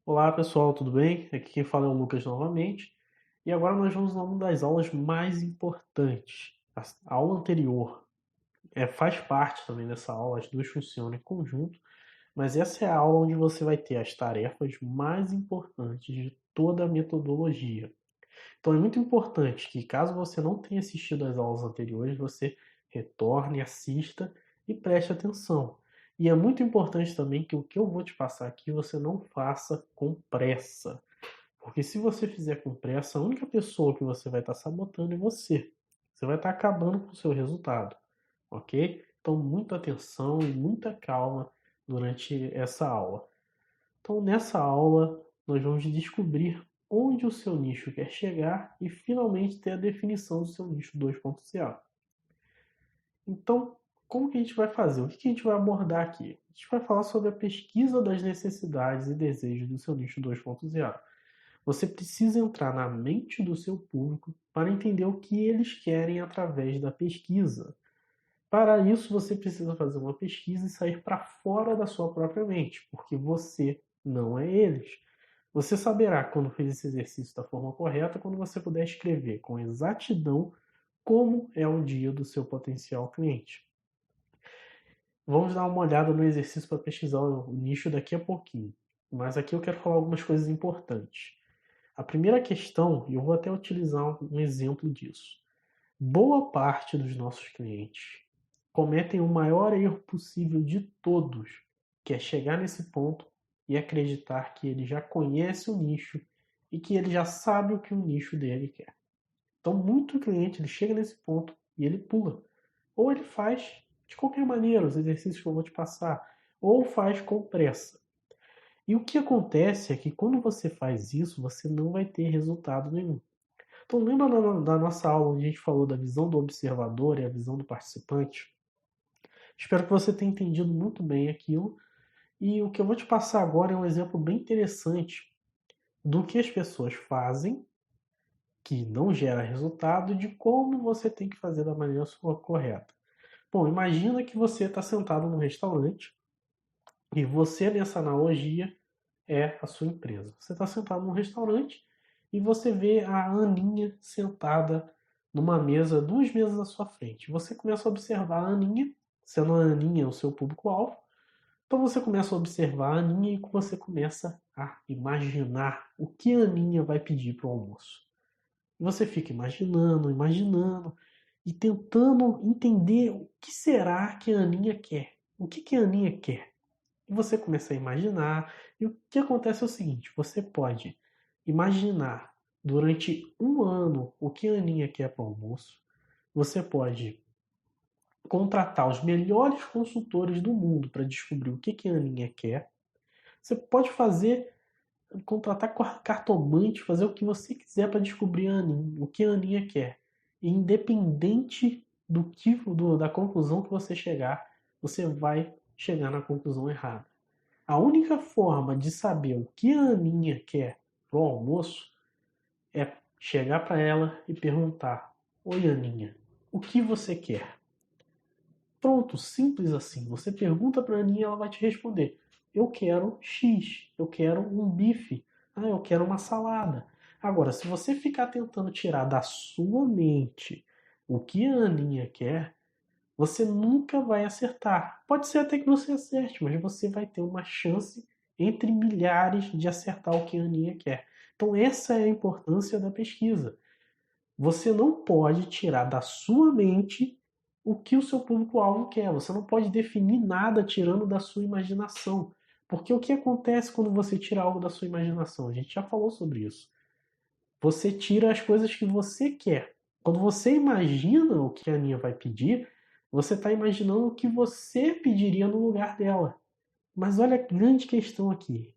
Olá pessoal, tudo bem? Aqui quem fala é o Lucas novamente. E agora nós vamos a uma das aulas mais importantes. A aula anterior faz parte também dessa aula, as duas funcionam em conjunto, mas essa é a aula onde você vai ter as tarefas mais importantes de toda a metodologia. Então é muito importante que, caso você não tenha assistido às aulas anteriores, você retorne, assista e preste atenção. E é muito importante também que o que eu vou te passar aqui você não faça com pressa. Porque se você fizer com pressa, a única pessoa que você vai estar sabotando é você. Você vai estar acabando com o seu resultado, ok? Então, muita atenção e muita calma durante essa aula. Então, nessa aula, nós vamos descobrir onde o seu nicho quer chegar e finalmente ter a definição do seu nicho 2.0. Então, como que a gente vai fazer? O que a gente vai abordar aqui? A gente vai falar sobre a pesquisa das necessidades e desejos do seu nicho 2.0. Você precisa entrar na mente do seu público para entender o que eles querem através da pesquisa. Para isso, você precisa fazer uma pesquisa e sair para fora da sua própria mente, porque você não é eles. Você saberá quando fez esse exercício da forma correta, quando você puder escrever com exatidão como é o dia do seu potencial cliente. Vamos dar uma olhada no exercício para pesquisar o nicho daqui a pouquinho. Mas aqui eu quero falar algumas coisas importantes. A primeira questão, e eu vou até utilizar um exemplo disso. Boa parte dos nossos clientes cometem o maior erro possível de todos, que é chegar nesse ponto e acreditar que ele já conhece o nicho e que ele já sabe o que o nicho dele quer. Então, muito cliente ele chega nesse ponto e ele pula. Ou ele faz de qualquer maneira os exercícios que eu vou te passar, ou faz com pressa. E o que acontece é que quando você faz isso, você não vai ter resultado nenhum. Então, lembra da nossa aula onde a gente falou da visão do observador e a visão do participante? Espero que você tenha entendido muito bem aquilo. E o que eu vou te passar agora é um exemplo bem interessante do que as pessoas fazem que não gera resultado e de como você tem que fazer da maneira correta. Bom, imagina que você está sentado num restaurante e você, nessa analogia, é a sua empresa. Você está sentado num restaurante e você vê a Aninha sentada numa mesa, duas mesas à sua frente. Você começa a observar a Aninha, sendo a Aninha o seu público-alvo. Então você começa a observar a Aninha e você começa a imaginar o que a Aninha vai pedir para o almoço. E você fica imaginando, imaginando e tentando entender o que será que a Aninha quer. O que a Aninha quer? E você começa a imaginar. E o que acontece é o seguinte: você pode imaginar durante um ano o que a Aninha quer para o almoço. Você pode contratar os melhores consultores do mundo para descobrir o que a Aninha quer. Você pode contratar cartomante, fazer o que você quiser para descobrir o que a Aninha quer. E independente da conclusão que você chegar, você vai chegar na conclusão errada. A única forma de saber o que a Aninha quer pro almoço é chegar para ela e perguntar: Oi, Aninha, o que você quer? Pronto, simples assim. Você pergunta para a Aninha e ela vai te responder: Eu quero X, eu quero um bife, eu quero uma salada. Agora, se você ficar tentando tirar da sua mente o que a Aninha quer, você nunca vai acertar. Pode ser até que você acerte, mas você vai ter uma chance entre milhares de acertar o que a Aninha quer. Então, essa é a importância da pesquisa. Você não pode tirar da sua mente o que o seu público-alvo quer. Você não pode definir nada tirando da sua imaginação. Porque o que acontece quando você tira algo da sua imaginação? A gente já falou sobre isso. Você tira as coisas que você quer. Quando você imagina o que a Aninha vai pedir, você está imaginando o que você pediria no lugar dela. Mas olha a grande questão aqui.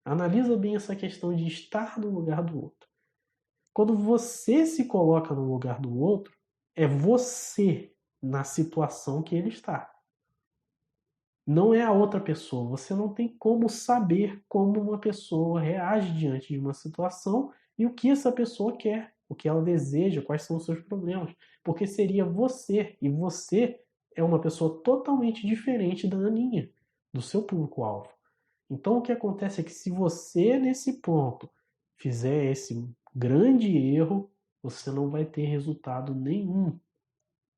Analisa bem essa questão de estar no lugar do outro. Quando você se coloca no lugar do outro, é você na situação que ele está. Não é a outra pessoa. Você não tem como saber como uma pessoa reage diante de uma situação e o que essa pessoa quer, o que ela deseja, quais são os seus problemas. Porque seria você, e você é uma pessoa totalmente diferente da Aninha, do seu público-alvo. Então, o que acontece é que se você, nesse ponto, fizer esse grande erro, você não vai ter resultado nenhum.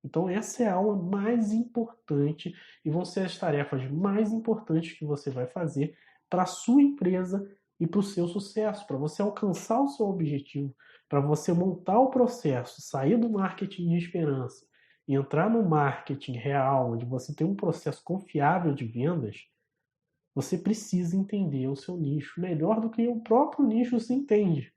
Então, essa é a aula mais importante e vão ser as tarefas mais importantes que você vai fazer para a sua empresa e para o seu sucesso, para você alcançar o seu objetivo, para você montar o processo, sair do marketing de esperança e entrar no marketing real, onde você tem um processo confiável de vendas. Você precisa entender o seu nicho melhor do que o próprio nicho se entende,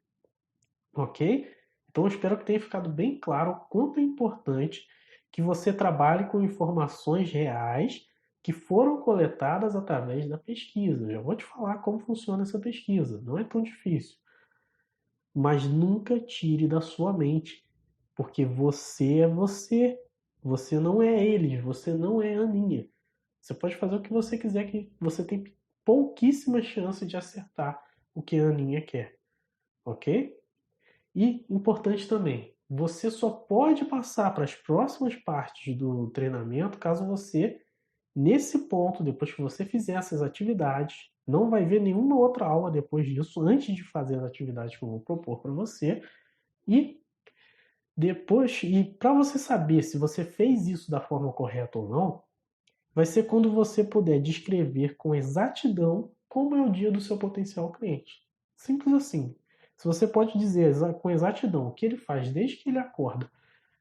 ok? Então eu espero que tenha ficado bem claro o quanto é importante que você trabalhe com informações reais que foram coletadas através da pesquisa. Eu já vou te falar como funciona essa pesquisa, não é tão difícil. Mas nunca tire da sua mente, porque você é você. Você não é eles, você não é a Aninha. Você pode fazer o que você quiser, que você tem pouquíssima chance de acertar o que a Aninha quer, ok? E importante também, você só pode passar para as próximas partes do treinamento caso você, nesse ponto, depois que você fizer essas atividades, não vai ver nenhuma outra aula depois disso, antes de fazer as atividades que eu vou propor para você. E depois, e para você saber se você fez isso da forma correta ou não, vai ser quando você puder descrever com exatidão como é o dia do seu potencial cliente. Simples assim. Se você pode dizer com exatidão o que ele faz desde que ele acorda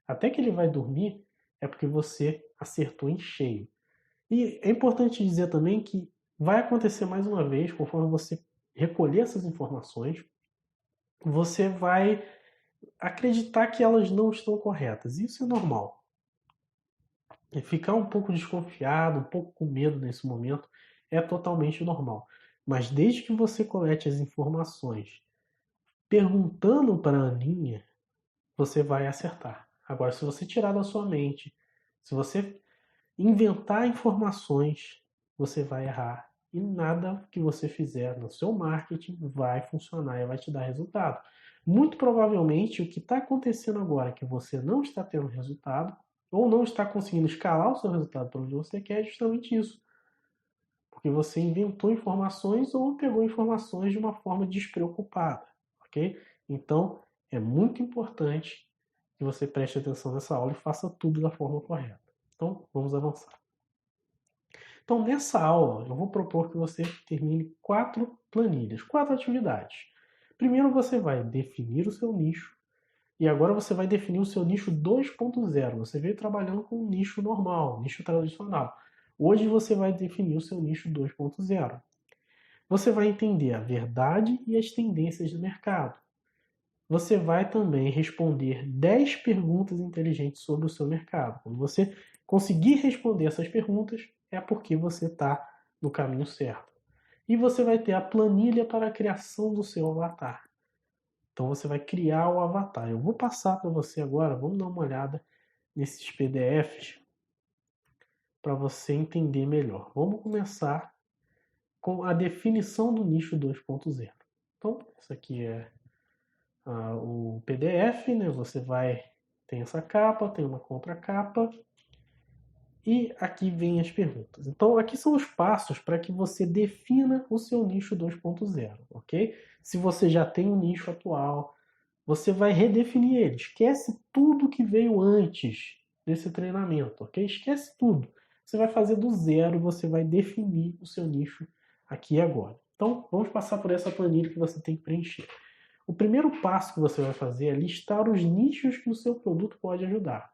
até que ele vai dormir, é porque você acertou em cheio. E é importante dizer também que vai acontecer mais uma vez, conforme você recolher essas informações, você vai acreditar que elas não estão corretas. Isso é normal. E ficar um pouco desconfiado, um pouco com medo nesse momento é totalmente normal. Mas desde que você colete as informações perguntando para a Aninha, você vai acertar. Agora, se você tirar da sua mente, se você inventar informações, você vai errar. E nada que você fizer no seu marketing vai funcionar e vai te dar resultado. Muito provavelmente o que está acontecendo agora que você não está tendo resultado ou não está conseguindo escalar o seu resultado para onde você quer é justamente isso. Porque você inventou informações ou pegou informações de uma forma despreocupada, ok? Então, é muito importante que você preste atenção nessa aula e faça tudo da forma correta. Então, vamos avançar. Então, nessa aula, eu vou propor que você termine 4 planilhas, 4 atividades. Primeiro, você vai definir o seu nicho. E agora você vai definir o seu nicho 2.0. Você veio trabalhando com um nicho normal, nicho tradicional. Hoje você vai definir o seu nicho 2.0. Você vai entender a verdade e as tendências do mercado. Você vai também responder 10 perguntas inteligentes sobre o seu mercado. Quando você conseguir responder essas perguntas, é porque você está no caminho certo. E você vai ter a planilha para a criação do seu avatar. Então você vai criar o avatar. Eu vou passar para você agora, vamos dar uma olhada nesses PDFs para você entender melhor. Vamos começar com a definição do nicho 2.0. Então, isso aqui é o PDF, né? Você vai tem essa capa, tem uma contracapa e aqui vem as perguntas. Então, aqui são os passos para que você defina o seu nicho 2.0, ok? Se você já tem um nicho atual, você vai redefinir ele. Esquece tudo que veio antes desse treinamento, ok? Esquece tudo. Você vai fazer do zero e você vai definir o seu nicho aqui e agora. Então, vamos passar por essa planilha que você tem que preencher. O primeiro passo que você vai fazer é listar os nichos que o seu produto pode ajudar.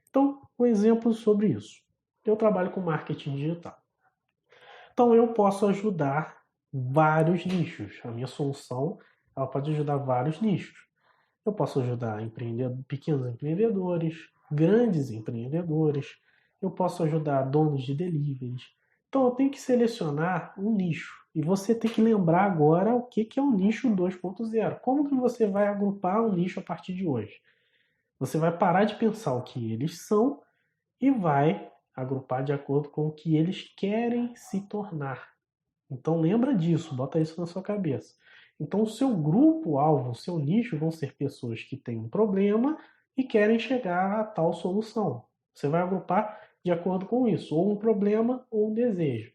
Então, um exemplo sobre isso. Eu trabalho com marketing digital. Então, eu posso ajudar vários nichos. A minha solução ela pode ajudar vários nichos. Eu posso ajudar pequenos empreendedores, grandes empreendedores. Eu posso ajudar donos de deliveries. Então, eu tenho que selecionar um nicho. E você tem que lembrar agora o que é o nicho 2.0. Como que você vai agrupar um nicho a partir de hoje? Você vai parar de pensar o que eles são e vai agrupar de acordo com o que eles querem se tornar. Então lembra disso, bota isso na sua cabeça. Então o seu grupo-alvo, o seu nicho vão ser pessoas que têm um problema e querem chegar a tal solução. Você vai agrupar de acordo com isso, ou um problema ou um desejo.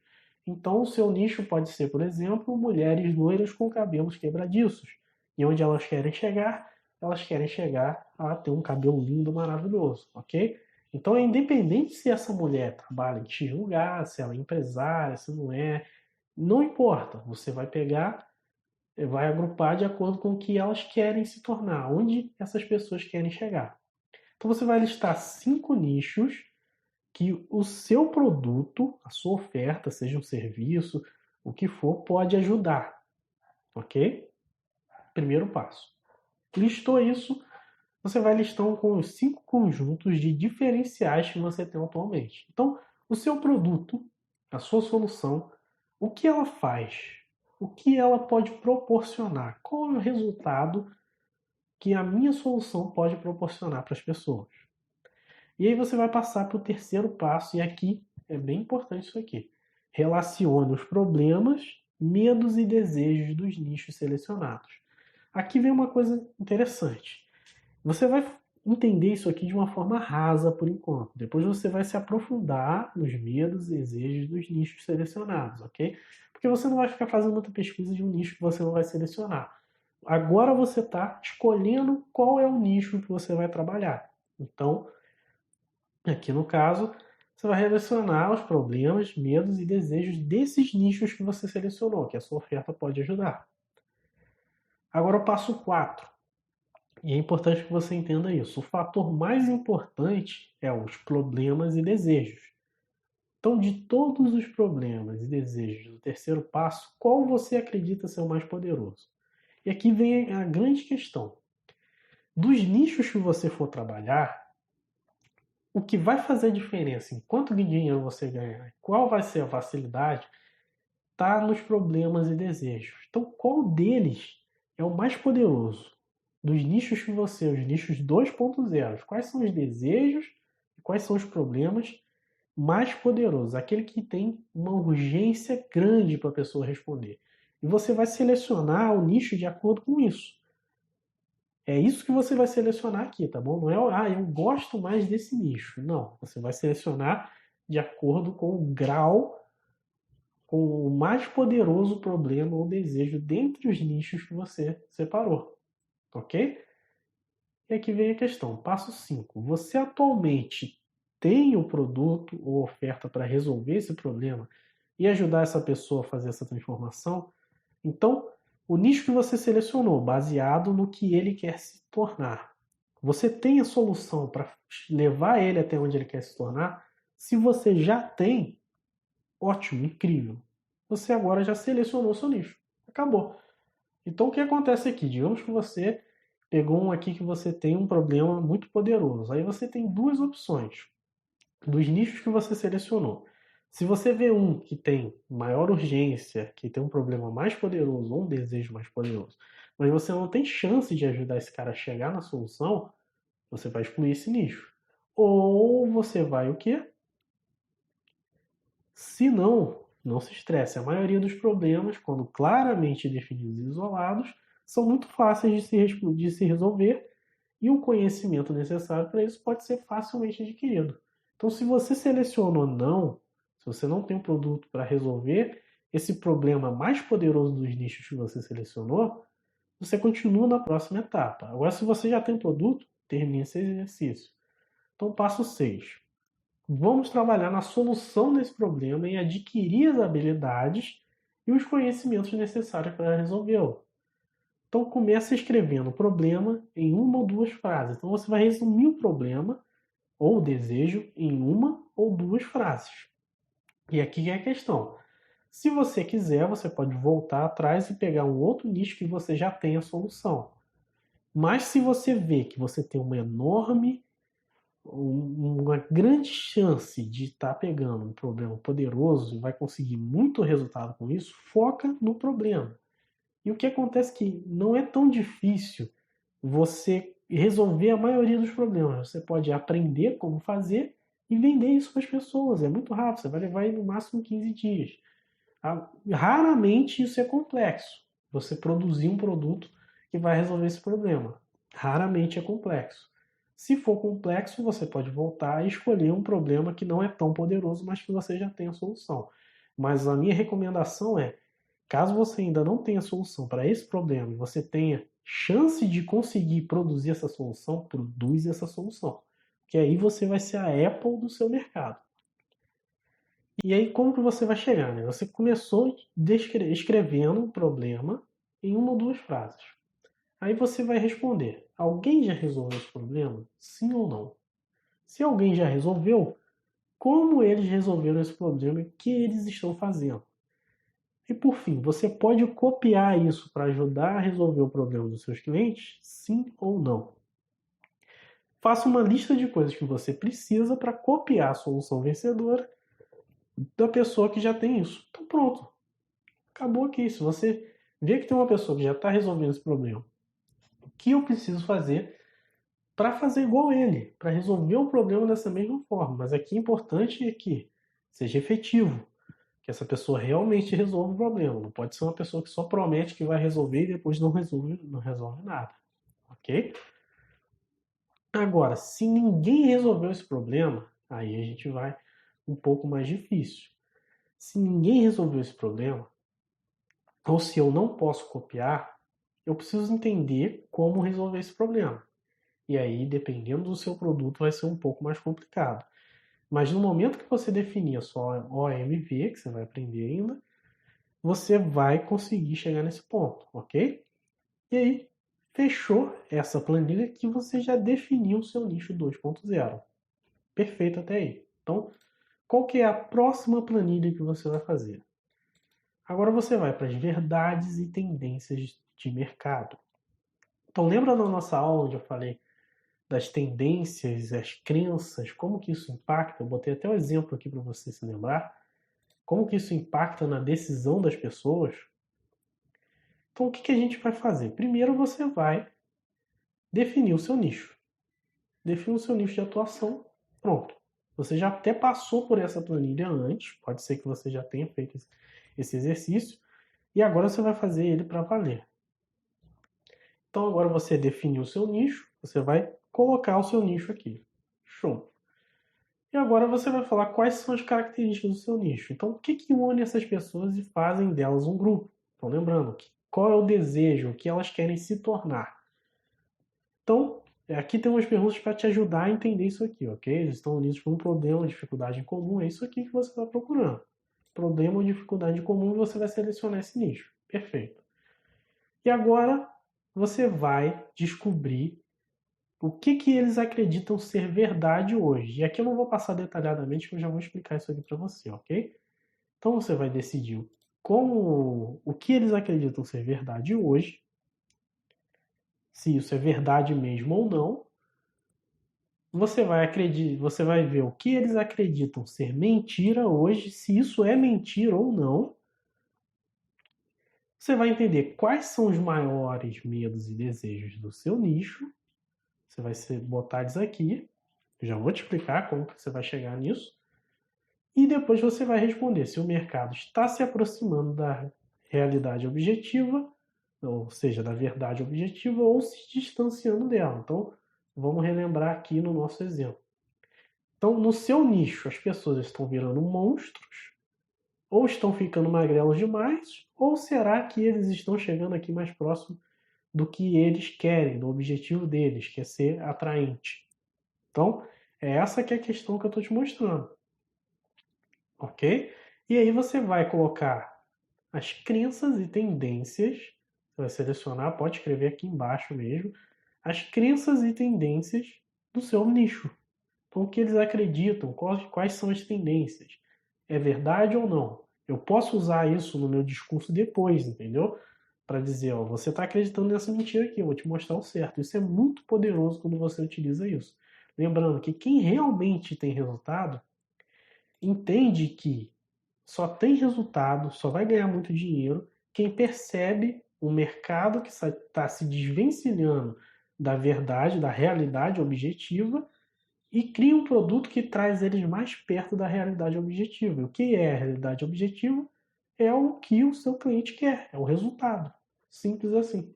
Então, o seu nicho pode ser, por exemplo, mulheres loiras com cabelos quebradiços. E onde elas querem chegar a ter um cabelo lindo, maravilhoso, ok? Então, é independente se essa mulher trabalha em X lugar, se ela é empresária, se não é, não importa. Você vai pegar, vai agrupar de acordo com o que elas querem se tornar, onde essas pessoas querem chegar. Então, você vai listar 5 nichos que o seu produto, a sua oferta, seja um serviço, o que for, pode ajudar, ok? Primeiro passo. Listou isso, você vai listar com os 5 conjuntos de diferenciais que você tem atualmente. Então, o seu produto, a sua solução, o que ela faz? O que ela pode proporcionar? Qual é o resultado que a minha solução pode proporcionar para as pessoas? E aí você vai passar para o terceiro passo, e aqui é bem importante isso aqui. Relacione os problemas, medos e desejos dos nichos selecionados. Aqui vem uma coisa interessante. Você vai entender isso aqui de uma forma rasa por enquanto. Depois você vai se aprofundar nos medos e desejos dos nichos selecionados, ok? Porque você não vai ficar fazendo muita pesquisa de um nicho que você não vai selecionar. Agora você está escolhendo qual é o nicho que você vai trabalhar. Então, aqui no caso, você vai relacionar os problemas, medos e desejos desses nichos que você selecionou, que a sua oferta pode ajudar. Agora o passo 4. E é importante que você entenda isso. O fator mais importante é os problemas e desejos. Então, de todos os problemas e desejos do terceiro passo, qual você acredita ser o mais poderoso? E aqui vem a grande questão. Dos nichos que você for trabalhar, o que vai fazer diferença em quanto de dinheiro você ganhar, qual vai ser a facilidade, está nos problemas e desejos. Então, qual deles é o mais poderoso? Dos nichos que você, os nichos 2.0, quais são os desejos e quais são os problemas mais poderosos? Aquele que tem uma urgência grande para a pessoa responder. E você vai selecionar o nicho de acordo com isso. É isso que você vai selecionar aqui, tá bom? Não é, eu gosto mais desse nicho. Não, você vai selecionar de acordo com o grau, com o mais poderoso problema ou desejo dentre os nichos que você separou, ok? E aqui vem a questão, passo 5. Você atualmente tem o produto ou oferta para resolver esse problema e ajudar essa pessoa a fazer essa transformação? Então, o nicho que você selecionou, baseado no que ele quer se tornar. Você tem a solução para levar ele até onde ele quer se tornar? Se você já tem, ótimo, incrível. Você agora já selecionou o seu nicho. Acabou. Então, o que acontece aqui? Digamos que você pegou um aqui que você tem um problema muito poderoso. Aí você tem duas opções dos nichos que você selecionou. Se você vê um que tem maior urgência, que tem um problema mais poderoso ou um desejo mais poderoso, mas você não tem chance de ajudar esse cara a chegar na solução, você vai excluir esse nicho. Ou você vai o quê? Se não, não se estresse. A maioria dos problemas, quando claramente definidos e isolados, são muito fáceis de se resolver e o conhecimento necessário para isso pode ser facilmente adquirido. Então, se você seleciona ou não, se você não tem um produto para resolver esse problema mais poderoso dos nichos que você selecionou, você continua na próxima etapa. Agora, se você já tem um produto, termine esse exercício. Então, passo 6. Vamos trabalhar na solução desse problema e adquirir as habilidades e os conhecimentos necessários para resolvê-lo. Então começa escrevendo o problema em uma ou duas frases. Então você vai resumir o problema ou o desejo em uma ou duas frases. E aqui é a questão. Se você quiser, você pode voltar atrás e pegar um outro nicho que você já tem a solução. Mas se você vê que você tem uma grande chance de estar pegando um problema poderoso e vai conseguir muito resultado com isso, foca no problema. E o que acontece é que não é tão difícil você resolver a maioria dos problemas. Você pode aprender como fazer e vender isso para as pessoas. É muito rápido, você vai levar aí no máximo 15 dias. Raramente isso é complexo. Você produzir um produto que vai resolver esse problema. Raramente é complexo. Se for complexo, você pode voltar e escolher um problema que não é tão poderoso, mas que você já tem a solução. Mas a minha recomendação é, caso você ainda não tenha solução para esse problema e você tenha chance de conseguir produzir essa solução, produz essa solução. Que aí você vai ser a Apple do seu mercado. E aí como que você vai chegar, né? Você começou escrevendo um problema em uma ou duas frases. Aí você vai responder: alguém já resolveu esse problema? Sim ou não? Se alguém já resolveu, como eles resolveram esse problema e o que eles estão fazendo? E por fim, você pode copiar isso para ajudar a resolver o problema dos seus clientes? Sim ou não? Faça uma lista de coisas que você precisa para copiar a solução vencedora da pessoa que já tem isso. Então pronto, acabou aqui. Se você vê que tem uma pessoa que já está resolvendo esse problema, o que eu preciso fazer para fazer igual ele, para resolver o problema dessa mesma forma? Mas aqui o importante é que seja efetivo, que essa pessoa realmente resolva o problema. Não pode ser uma pessoa que só promete que vai resolver e depois não resolve nada, ok? Agora, se ninguém resolveu esse problema, aí a gente vai um pouco mais difícil. Se ninguém resolveu esse problema, ou se eu não posso copiar, eu preciso entender como resolver esse problema. E aí, dependendo do seu produto, vai ser um pouco mais complicado. Mas no momento que você definir a sua OMV, que você vai aprender ainda, você vai conseguir chegar nesse ponto, ok? E aí, fechou essa planilha que você já definiu o seu nicho 2.0. Perfeito até aí. Então, qual que é a próxima planilha que você vai fazer? Agora você vai para as verdades e tendências de mercado. Então, lembra da nossa aula onde eu falei das tendências, as crenças, como que isso impacta? Eu botei até um exemplo aqui para você se lembrar. Como que isso impacta na decisão das pessoas? Então, o que a gente vai fazer? Primeiro, você vai definir o seu nicho. Define o seu nicho de atuação. Pronto. Você já até passou por essa planilha antes. Pode ser que você já tenha feito esse exercício. E agora você vai fazer ele para valer. Então, agora você definiu o seu nicho. Você vai colocar o seu nicho aqui. Show. E agora você vai falar quais são as características do seu nicho. Então, o que une essas pessoas e fazem delas um grupo? Então, lembrando, qual é o desejo, o que elas querem se tornar. Então, aqui tem umas perguntas para te ajudar a entender isso aqui, ok? Eles estão unidos por um problema ou dificuldade em comum, é isso aqui que você está procurando. Problema ou dificuldade em comum, e você vai selecionar esse nicho. Perfeito. E agora, você vai descobrir o que eles acreditam ser verdade hoje. E aqui eu não vou passar detalhadamente, que eu já vou explicar isso aqui para você, ok? Então você vai decidir o que eles acreditam ser verdade hoje, se isso é verdade mesmo ou não. Você vai ver o que eles acreditam ser mentira hoje, se isso é mentira ou não. Você vai entender quais são os maiores medos e desejos do seu nicho. Você vai botar eles aqui. Eu já vou te explicar como que você vai chegar nisso. E depois você vai responder se o mercado está se aproximando da realidade objetiva, ou seja, da verdade objetiva, ou se distanciando dela. Então, vamos relembrar aqui no nosso exemplo. Então, no seu nicho, as pessoas estão virando monstros, ou estão ficando magrelos demais, ou será que eles estão chegando aqui mais próximo do que eles querem, do objetivo deles, que é ser atraente. Então, é essa que é a questão que eu estou te mostrando. Ok? E aí você vai colocar as crenças e tendências, você vai selecionar, pode escrever aqui embaixo mesmo, as crenças e tendências do seu nicho. Então, o que eles acreditam, quais são as tendências? É verdade ou não? Eu posso usar isso no meu discurso depois, entendeu? Para dizer, ó, você está acreditando nessa mentira aqui, eu vou te mostrar o certo. Isso é muito poderoso quando você utiliza isso. Lembrando que quem realmente tem resultado entende que só tem resultado, só vai ganhar muito dinheiro quem percebe o mercado que está se desvencilhando da verdade, da realidade objetiva e cria um produto que traz eles mais perto da realidade objetiva. O que é a realidade objetiva? É o que o seu cliente quer, é o resultado. Simples assim.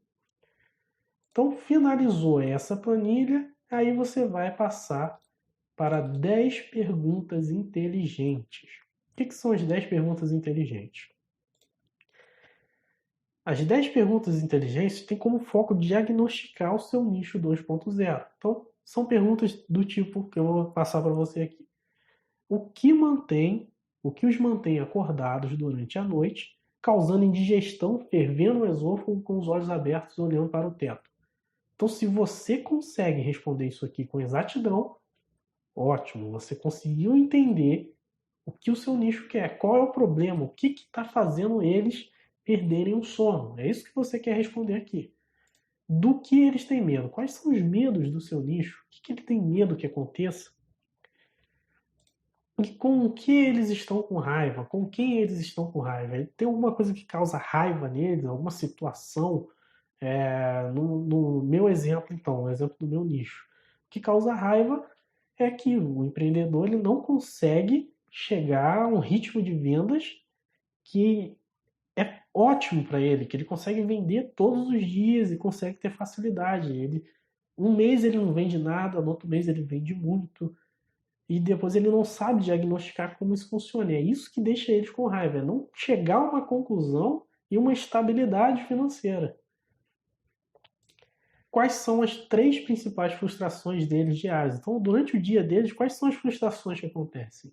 Então, finalizou essa planilha, aí você vai passar para 10 perguntas inteligentes. que são as 10 perguntas inteligentes? As 10 perguntas inteligentes têm como foco diagnosticar o seu nicho 2.0. Então, são perguntas do tipo que eu vou passar para você aqui. O que os mantém acordados durante a noite, causando indigestão, fervendo o esôfago com os olhos abertos, olhando para o teto? Então, se você consegue responder isso aqui com exatidão, ótimo, você conseguiu entender o que o seu nicho quer, qual é o problema, o que está fazendo eles perderem o sono. É isso que você quer responder aqui. Do que eles têm medo? Quais são os medos do seu nicho? O que ele tem medo que aconteça? E com o que eles estão com raiva? Com quem eles estão com raiva? Tem alguma coisa que causa raiva neles? Alguma situação? No meu exemplo, então, no exemplo do meu nicho. O que causa raiva é que o empreendedor ele não consegue chegar a um ritmo de vendas que é ótimo para ele, que ele consegue vender todos os dias e consegue ter facilidade. Um mês ele não vende nada, no outro mês ele vende muito, e depois ele não sabe diagnosticar como isso funciona. É isso que deixa eles com raiva, é não chegar a uma conclusão e uma estabilidade financeira. Quais são as 3 principais frustrações deles diárias? Então, durante o dia deles, quais são as frustrações que acontecem?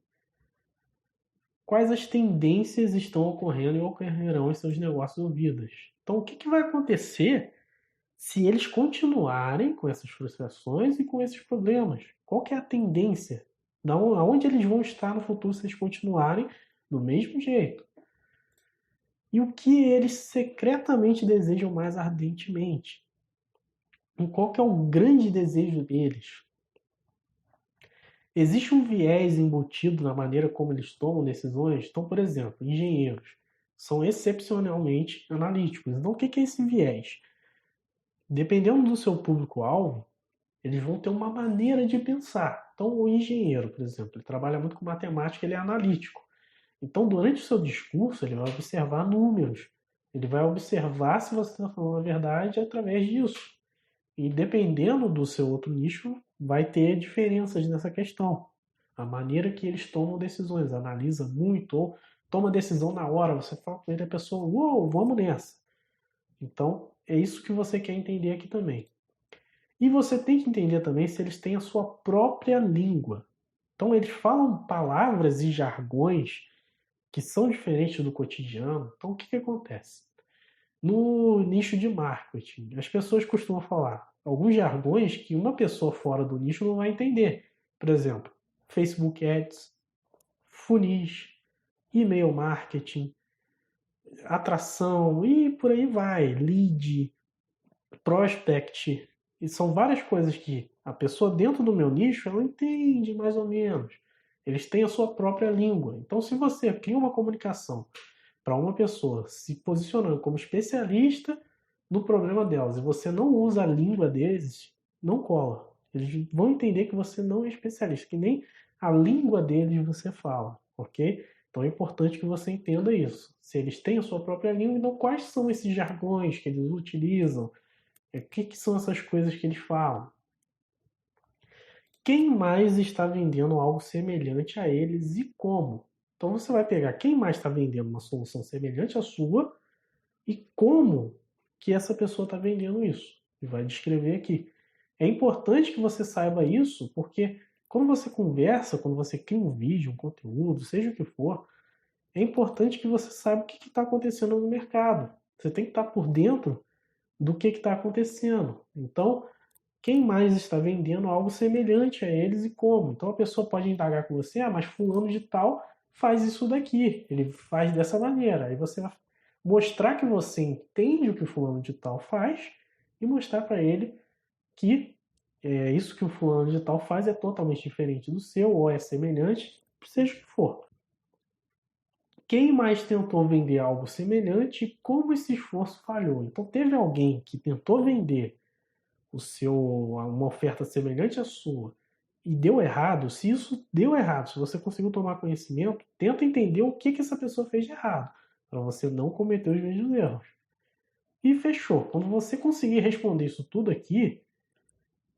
Quais as tendências estão ocorrendo e ocorrerão em seus negócios ou vidas? Então, o que vai acontecer se eles continuarem com essas frustrações e com esses problemas? Qual que é a tendência? Aonde eles vão estar no futuro se eles continuarem do mesmo jeito? E o que eles secretamente desejam mais ardentemente? E qual que é o grande desejo deles? Existe um viés embutido na maneira como eles tomam decisões? Então, por exemplo, engenheiros são excepcionalmente analíticos. Então, o que é esse viés? Dependendo do seu público-alvo, eles vão ter uma maneira de pensar. Então, o engenheiro, por exemplo, ele trabalha muito com matemática, ele é analítico. Então, durante o seu discurso, ele vai observar números. Ele vai observar se você está falando a verdade através disso. E dependendo do seu outro nicho, vai ter diferenças nessa questão. A maneira que eles tomam decisões, analisa muito, ou toma decisão na hora, você fala com ele, a pessoa, uou, vamos nessa. Então, é isso que você quer entender aqui também. E você tem que entender também se eles têm a sua própria língua. Então, eles falam palavras e jargões que são diferentes do cotidiano. Então, o que acontece? No nicho de marketing, as pessoas costumam falar alguns jargões que uma pessoa fora do nicho não vai entender. Por exemplo, Facebook Ads, funis, e-mail marketing, atração e por aí vai, lead, prospect. E são várias coisas que a pessoa dentro do meu nicho ela entende mais ou menos. Eles têm a sua própria língua. Então, se você cria uma comunicação para uma pessoa se posicionando como especialista no problema delas e você não usa a língua deles, não cola. Eles vão entender que você não é especialista, que nem a língua deles você fala, ok? Então é importante que você entenda isso. Se eles têm a sua própria língua, então quais são esses jargões que eles utilizam? O que são essas coisas que eles falam? Quem mais está vendendo algo semelhante a eles e como? Então você vai pegar quem mais está vendendo uma solução semelhante à sua e como que essa pessoa está vendendo isso. E vai descrever aqui. É importante que você saiba isso, porque quando você conversa, quando você cria um vídeo, um conteúdo, seja o que for, é importante que você saiba o que está acontecendo no mercado. Você tem que estar por dentro do que está acontecendo. Então, quem mais está vendendo algo semelhante a eles e como? Então a pessoa pode indagar com você, mas fulano de tal faz isso daqui, ele faz dessa maneira. Aí você vai mostrar que você entende o que o fulano de tal faz e mostrar para ele que isso que o fulano de tal faz é totalmente diferente do seu ou é semelhante, seja o que for. Quem mais tentou vender algo semelhante e como esse esforço falhou? Então teve alguém que tentou vender uma oferta semelhante à sua e deu errado, se isso deu errado, se você conseguiu tomar conhecimento, tenta entender o que essa pessoa fez de errado, para você não cometer os mesmos erros. E fechou. Quando você conseguir responder isso tudo aqui,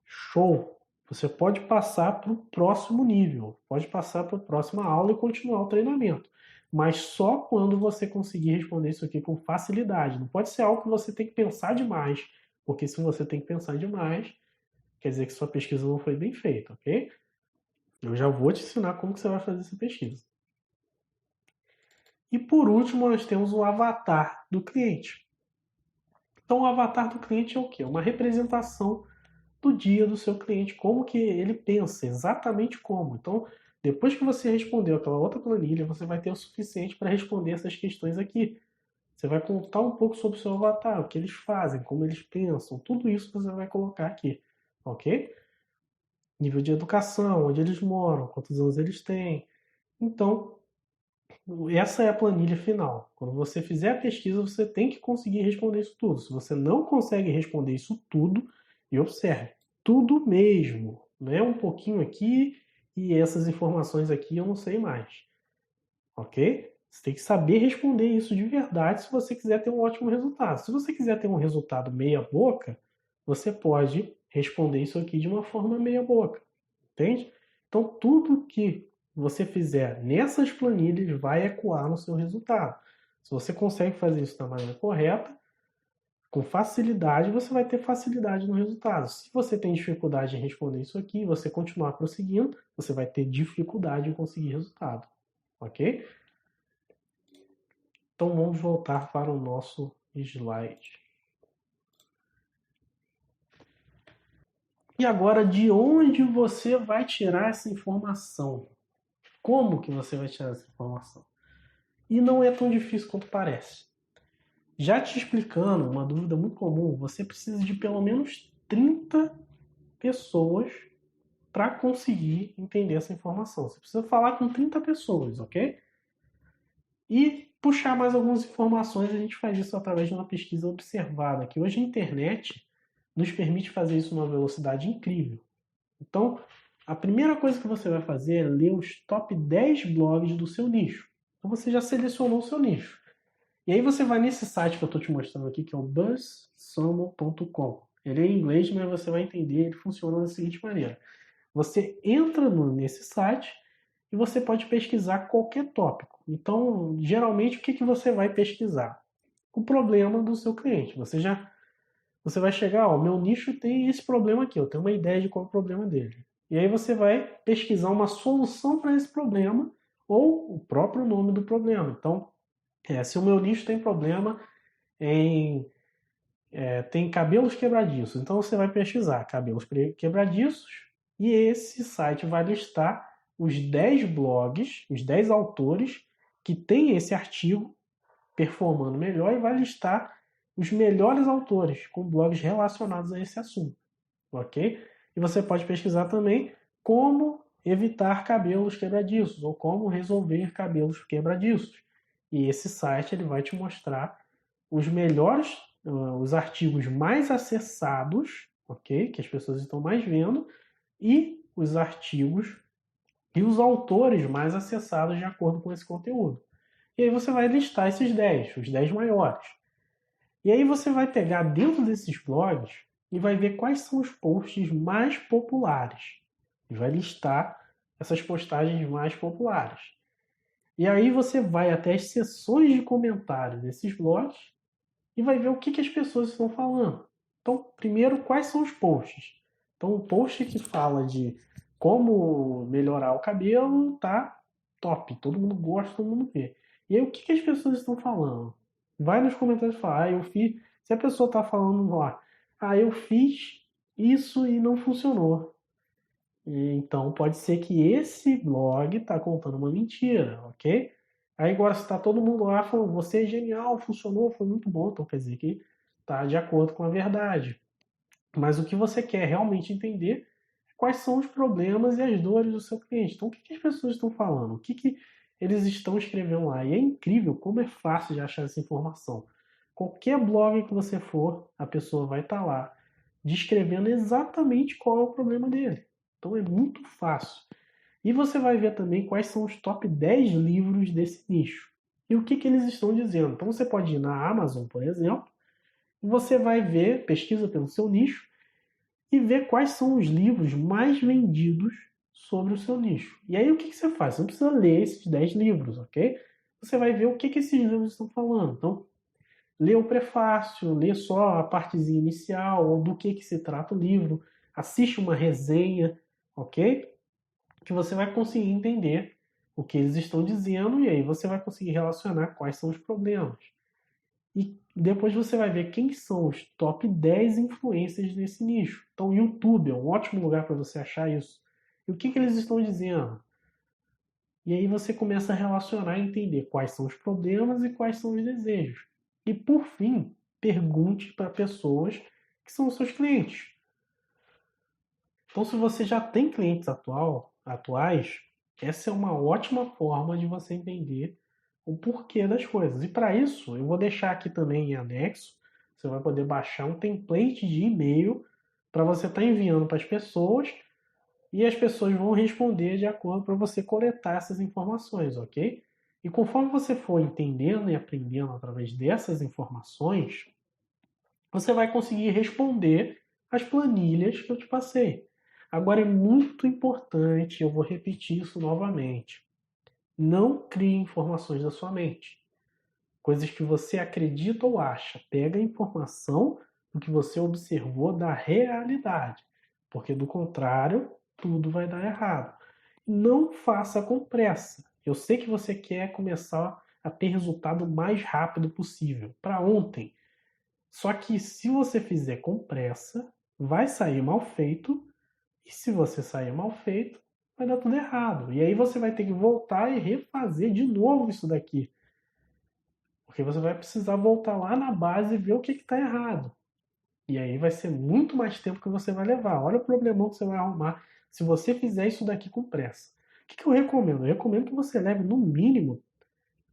show! você pode passar para o próximo nível, pode passar para a próxima aula e continuar o treinamento. Mas só quando você conseguir responder isso aqui com facilidade. Não pode ser algo que você tem que pensar demais, porque se você tem que pensar demais, quer dizer que sua pesquisa não foi bem feita, ok? Eu já vou te ensinar como que você vai fazer essa pesquisa. E por último, nós temos o avatar do cliente. Então, o avatar do cliente é o quê? Uma representação do dia do seu cliente, como que ele pensa, exatamente como. Então, depois que você respondeu aquela outra planilha, você vai ter o suficiente para responder essas questões aqui. Você vai contar um pouco sobre o seu avatar, o que eles fazem, como eles pensam, tudo isso você vai colocar aqui, ok? Nível de educação, onde eles moram, quantos anos eles têm. Então, essa é a planilha final. Quando você fizer a pesquisa, você tem que conseguir responder isso tudo. Se você não consegue responder isso tudo, e observe, tudo mesmo, não é um pouquinho aqui e essas informações aqui eu não sei mais, ok? Você tem que saber responder isso de verdade se você quiser ter um ótimo resultado. Se você quiser ter um resultado meia boca, você pode responder isso aqui de uma forma meia boca, entende? Então, tudo que você fizer nessas planilhas vai ecoar no seu resultado. Se você consegue fazer isso da maneira correta, com facilidade, você vai ter facilidade no resultado. Se você tem dificuldade em responder isso aqui, você continuar prosseguindo, você vai ter dificuldade em conseguir resultado, ok? Então vamos voltar para o nosso slide. E agora, de onde você vai tirar essa informação? Como que você vai tirar essa informação? E não é tão difícil quanto parece. Já te explicando, uma dúvida muito comum, você precisa de pelo menos 30 pessoas para conseguir entender essa informação. Você precisa falar com 30 pessoas, ok? E puxar mais algumas informações, a gente faz isso através de uma pesquisa observada, que hoje a internet nos permite fazer isso numa velocidade incrível. Então, a primeira coisa que você vai fazer é ler os top 10 blogs do seu nicho. Então você já selecionou o seu nicho. E aí você vai nesse site que eu estou te mostrando aqui, que é o buzzsumo.com. Ele é em inglês, mas você vai entender, ele funciona da seguinte maneira. Você entra nesse site e você pode pesquisar qualquer tópico. Então, geralmente, o que você vai pesquisar? O problema do seu cliente. Você vai chegar, ó, meu nicho tem esse problema aqui, eu tenho uma ideia de qual é o problema dele. E aí você vai pesquisar uma solução para esse problema ou o próprio nome do problema. Então, se o meu nicho tem problema tem cabelos quebradiços, então você vai pesquisar cabelos quebradiços e esse site vai listar os 10 blogs, os 10 autores que têm esse artigo performando melhor e vai listar os melhores autores com blogs relacionados a esse assunto, ok? E você pode pesquisar também como evitar cabelos quebradiços ou como resolver cabelos quebradiços. E esse site ele vai te mostrar os melhores, os artigos mais acessados, ok? Que as pessoas estão mais vendo, e os artigos e os autores mais acessados de acordo com esse conteúdo. E aí você vai listar esses 10, os 10 maiores. E aí você vai pegar dentro desses blogs e vai ver quais são os posts mais populares. E vai listar essas postagens mais populares. E aí você vai até as seções de comentários desses blogs e vai ver o que as pessoas estão falando. Então, primeiro, quais são os posts? Então, o post que fala de como melhorar o cabelo tá top, todo mundo gosta, todo mundo vê. E aí, o que as pessoas estão falando? Vai nos comentários e fala, eu fiz. Se a pessoa está falando lá, eu fiz isso e não funcionou. Então, pode ser que esse blog está contando uma mentira, ok? Aí agora se está todo mundo lá falando, você é genial, funcionou, foi muito bom, então quer dizer que está de acordo com a verdade. Mas o que você quer realmente entender é quais são os problemas e as dores do seu cliente. Então, o que as pessoas estão falando? O que eles estão escrevendo lá? E é incrível como é fácil de achar essa informação. Qualquer blog que você for, a pessoa vai estar lá descrevendo exatamente qual é o problema dele. Então, é muito fácil. E você vai ver também quais são os top 10 livros desse nicho. E o que eles estão dizendo. Então você pode ir na Amazon, por exemplo, e você vai ver, pesquisa pelo seu nicho, e ver quais são os livros mais vendidos sobre o seu nicho. E aí o que você faz? Você não precisa ler esses 10 livros, ok? Você vai ver o que esses livros estão falando. Então, lê o prefácio, lê só a partezinha inicial, ou do que se trata o livro, assiste uma resenha, ok? Que você vai conseguir entender o que eles estão dizendo e aí você vai conseguir relacionar quais são os problemas. E depois você vai ver quem são os top 10 influencers nesse nicho. Então, o YouTube é um ótimo lugar para você achar isso. E o que eles estão dizendo? E aí você começa a relacionar e entender quais são os problemas e quais são os desejos. E por fim, pergunte para pessoas que são os seus clientes. Então, se você já tem clientes atuais, essa é uma ótima forma de você entender o porquê das coisas. E para isso, eu vou deixar aqui também em anexo, você vai poder baixar um template de e-mail para você estar enviando para as pessoas e as pessoas vão responder de acordo para você coletar essas informações, ok? E conforme você for entendendo e aprendendo através dessas informações, você vai conseguir responder as planilhas que eu te passei. Agora é muito importante, eu vou repetir isso novamente. Não crie informações da sua mente. Coisas que você acredita ou acha. Pega a informação do que você observou da realidade. Porque do contrário, tudo vai dar errado. Não faça com pressa. Eu sei que você quer começar a ter resultado o mais rápido possível, para ontem. Só que se você fizer com pressa, vai sair mal feito. E se você sair mal feito, vai dar tudo errado. E aí você vai ter que voltar e refazer de novo isso daqui. Porque você vai precisar voltar lá na base e ver o que está errado. E aí vai ser muito mais tempo que você vai levar. Olha o problemão que você vai arrumar se você fizer isso daqui com pressa. O que eu recomendo? Eu recomendo que você leve no mínimo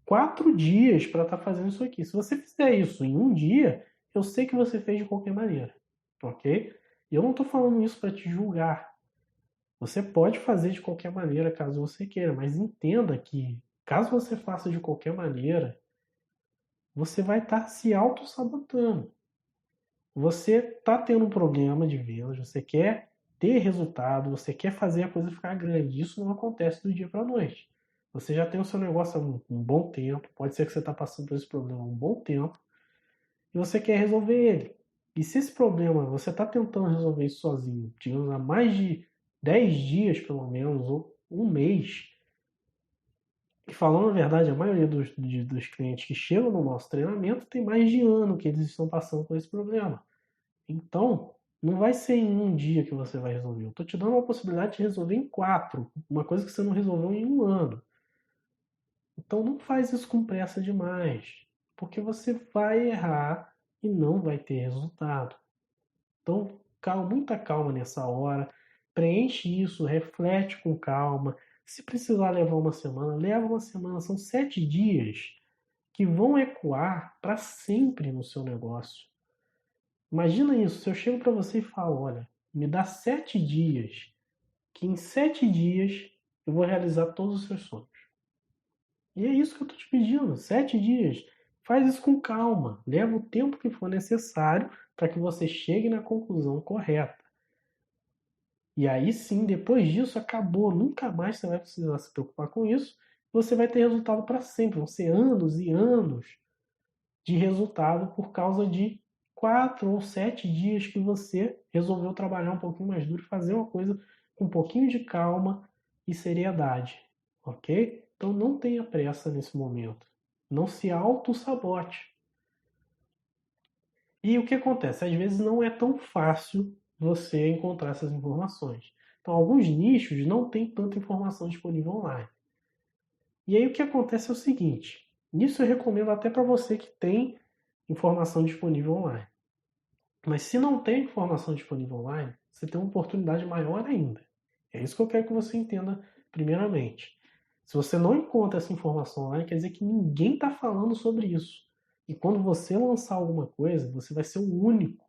4 dias para estar fazendo isso aqui. Se você fizer isso em um dia, eu sei que você fez de qualquer maneira. Ok? E eu não estou falando isso para te julgar. Você pode fazer de qualquer maneira caso você queira, mas entenda que caso você faça de qualquer maneira, você vai estar se auto-sabotando. Você está tendo um problema de vendas, você quer ter resultado, você quer fazer a coisa ficar grande. Isso não acontece do dia para a noite. Você já tem o seu negócio há um bom tempo, pode ser que você está passando por esse problema há um bom tempo, e você quer resolver ele. E se esse problema você está tentando resolver isso sozinho, digamos, há mais de 10 dias pelo menos, ou um mês, e falando a verdade, a maioria dos clientes que chegam no nosso treinamento tem mais de ano que eles estão passando por esse problema. Então, não vai ser em um dia que você vai resolver. Eu estou te dando uma possibilidade de resolver em 4, uma coisa que você não resolveu em um ano. Então, não faz isso com pressa demais, porque você vai errar e não vai ter resultado. Então, calma, muita calma nessa hora, preenche isso, reflete com calma. Se precisar levar uma semana, leva uma semana. São 7 dias que vão ecoar para sempre no seu negócio. Imagina isso, se eu chego para você e falo, olha, me dá 7 dias, que em 7 dias eu vou realizar todos os seus sonhos. E é isso que eu estou te pedindo, 7 dias. Faz isso com calma, leva o tempo que for necessário para que você chegue na conclusão correta. E aí sim, depois disso, acabou. Nunca mais você vai precisar se preocupar com isso. Você vai ter resultado para sempre. Vão ser anos e anos de resultado por causa de 4 ou 7 dias que você resolveu trabalhar um pouquinho mais duro e fazer uma coisa com um pouquinho de calma e seriedade. Ok? Então não tenha pressa nesse momento. Não se auto-sabote. E o que acontece? Às vezes não é tão fácil você encontrar essas informações. Então, alguns nichos não têm tanta informação disponível online. E aí o que acontece é o seguinte: isso eu recomendo até para você que tem informação disponível online. Mas se não tem informação disponível online, você tem uma oportunidade maior ainda. É isso que eu quero que você entenda primeiramente. Se você não encontra essa informação online, quer dizer que ninguém está falando sobre isso. E quando você lançar alguma coisa, você vai ser o único.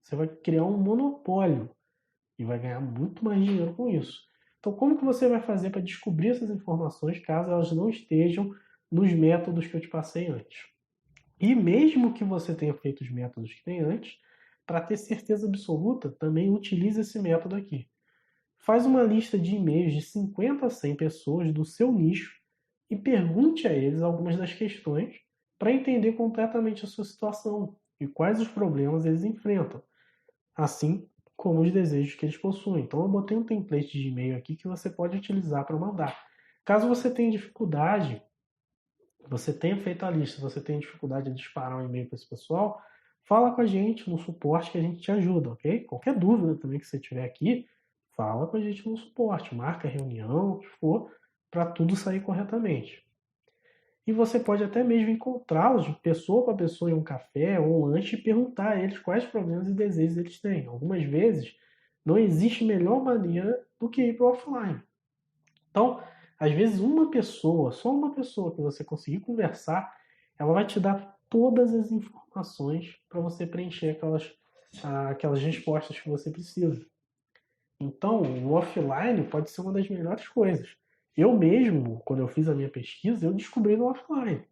Você vai criar um monopólio e vai ganhar muito mais dinheiro com isso. Então, como que você vai fazer para descobrir essas informações caso elas não estejam nos métodos que eu te passei antes? E mesmo que você tenha feito os métodos que tem antes, para ter certeza absoluta, também utilize esse método aqui. Faz uma lista de e-mails de 50 a 100 pessoas do seu nicho e pergunte a eles algumas das questões para entender completamente a sua situação e quais os problemas eles enfrentam, assim como os desejos que eles possuem. Então eu botei um template de e-mail aqui que você pode utilizar para mandar. Caso você tenha dificuldade, você tenha feito a lista, você tenha dificuldade de disparar um e-mail para esse pessoal, fala com a gente no suporte que a gente te ajuda, ok? Qualquer dúvida também que você tiver aqui, fala com a gente no suporte, marca reunião, o que for, para tudo sair corretamente. E você pode até mesmo encontrá-los de pessoa para pessoa em um café ou um lanche e perguntar a eles quais problemas e desejos eles têm. Algumas vezes não existe melhor maneira do que ir para o offline. Então, às vezes uma pessoa, só uma pessoa que você conseguir conversar, ela vai te dar todas as informações para você preencher aquelas respostas que você precisa. Então, o offline pode ser uma das melhores coisas. Eu mesmo, quando eu fiz a minha pesquisa, eu descobri no offline.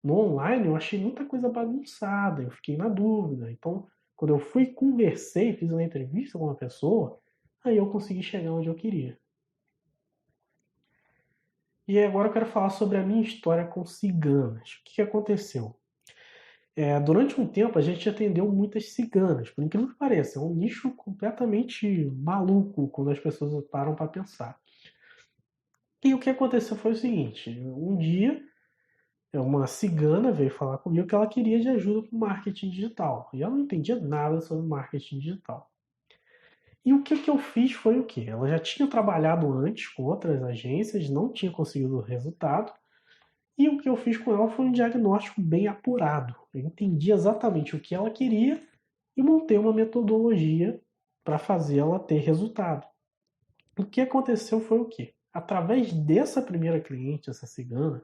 No online eu achei muita coisa bagunçada, eu fiquei na dúvida. Então, quando eu fui, conversei, fiz uma entrevista com uma pessoa, aí eu consegui chegar onde eu queria. E agora eu quero falar sobre a minha história com ciganas. O que aconteceu? Durante um tempo a gente atendeu muitas ciganas, por incrível que pareça, é um nicho completamente maluco quando as pessoas param para pensar. E o que aconteceu foi o seguinte: um dia uma cigana veio falar comigo que ela queria de ajuda com marketing digital. E ela não entendia nada sobre marketing digital. E o que eu fiz foi o quê? Ela já tinha trabalhado antes com outras agências, não tinha conseguido resultado. E o que eu fiz com ela foi um diagnóstico bem apurado. Eu entendi exatamente o que ela queria e montei uma metodologia para fazer ela ter resultado. O que aconteceu foi o quê? Através dessa primeira cliente, essa cigana,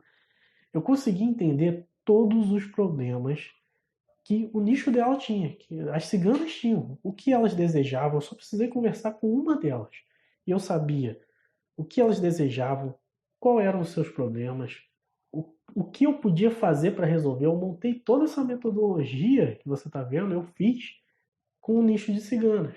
eu consegui entender todos os problemas que o nicho dela tinha, que as ciganas tinham, o que elas desejavam. Eu só precisei conversar com uma delas. E eu sabia o que elas desejavam, quais eram os seus problemas, o que eu podia fazer para resolver. Eu montei toda essa metodologia que você está vendo, eu fiz com o nicho de ciganas.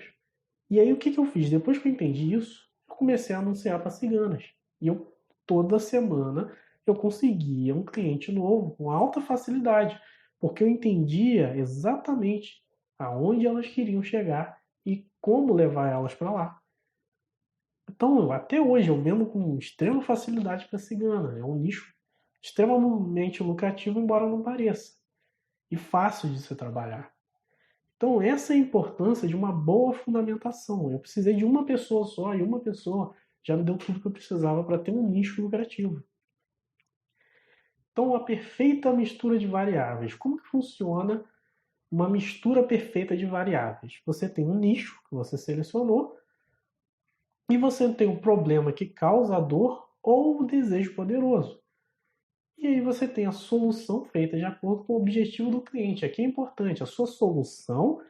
E aí o que eu fiz? Depois que eu entendi isso, eu comecei a anunciar para ciganas. E eu, toda semana, eu conseguia um cliente novo com alta facilidade, porque eu entendia exatamente aonde elas queriam chegar e como levar elas para lá. Então, até hoje, eu vendo com extrema facilidade para cigana. É um nicho extremamente lucrativo, embora não pareça, e fácil de se trabalhar. Então, essa é a importância de uma boa fundamentação. Eu precisei de uma pessoa só, e uma pessoa já me deu tudo que eu precisava para ter um nicho lucrativo. Então, a perfeita mistura de variáveis. Como que funciona uma mistura perfeita de variáveis? Você tem um nicho que você selecionou e você tem um problema que causa a dor ou um desejo poderoso. E aí você tem a solução feita de acordo com o objetivo do cliente. Aqui é importante, a sua solução,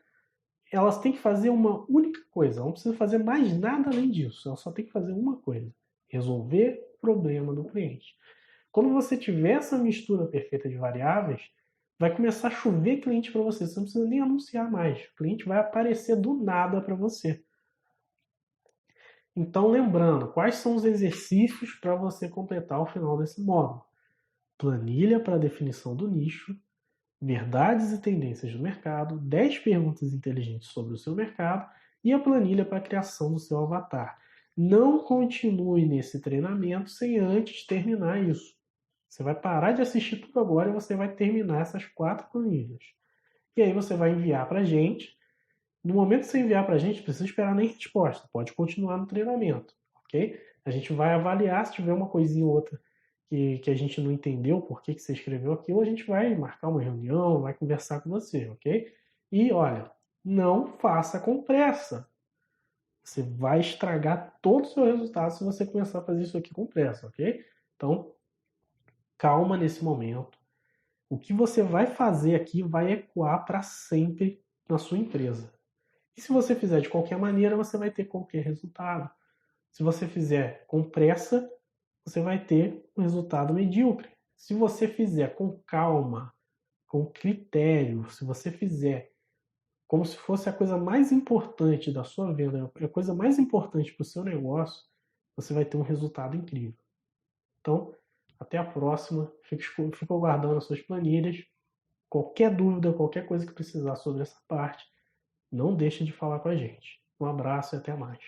elas têm que fazer uma única coisa, não precisa fazer mais nada além disso, ela só tem que fazer uma coisa: resolver o problema do cliente. Quando você tiver essa mistura perfeita de variáveis, vai começar a chover cliente para você, você não precisa nem anunciar mais, o cliente vai aparecer do nada para você. Então, lembrando, quais são os exercícios para você completar o final desse módulo? Planilha para a definição do nicho, verdades e tendências do mercado, 10 perguntas inteligentes sobre o seu mercado e a planilha para a criação do seu avatar. Não continue nesse treinamento sem antes terminar isso. Você vai parar de assistir tudo agora e você vai terminar essas 4 planilhas. E aí você vai enviar para a gente. No momento que você enviar para a gente, não precisa esperar nem resposta. Pode continuar no treinamento, ok? A gente vai avaliar se tiver uma coisinha ou outra que a gente não entendeu por que você escreveu aquilo, a gente vai marcar uma reunião, vai conversar com você, ok? E olha, não faça com pressa. Você vai estragar todo o seu resultado se você começar a fazer isso aqui com pressa, ok? Então, calma nesse momento. O que você vai fazer aqui vai ecoar para sempre na sua empresa. E se você fizer de qualquer maneira, você vai ter qualquer resultado. Se você fizer com pressa, você vai ter um resultado medíocre. Se você fizer com calma, com critério, se você fizer como se fosse a coisa mais importante da sua venda, a coisa mais importante para o seu negócio, você vai ter um resultado incrível. Então, até a próxima. Fico aguardando as suas planilhas. Qualquer dúvida, qualquer coisa que precisar sobre essa parte, não deixe de falar com a gente. Um abraço e até mais.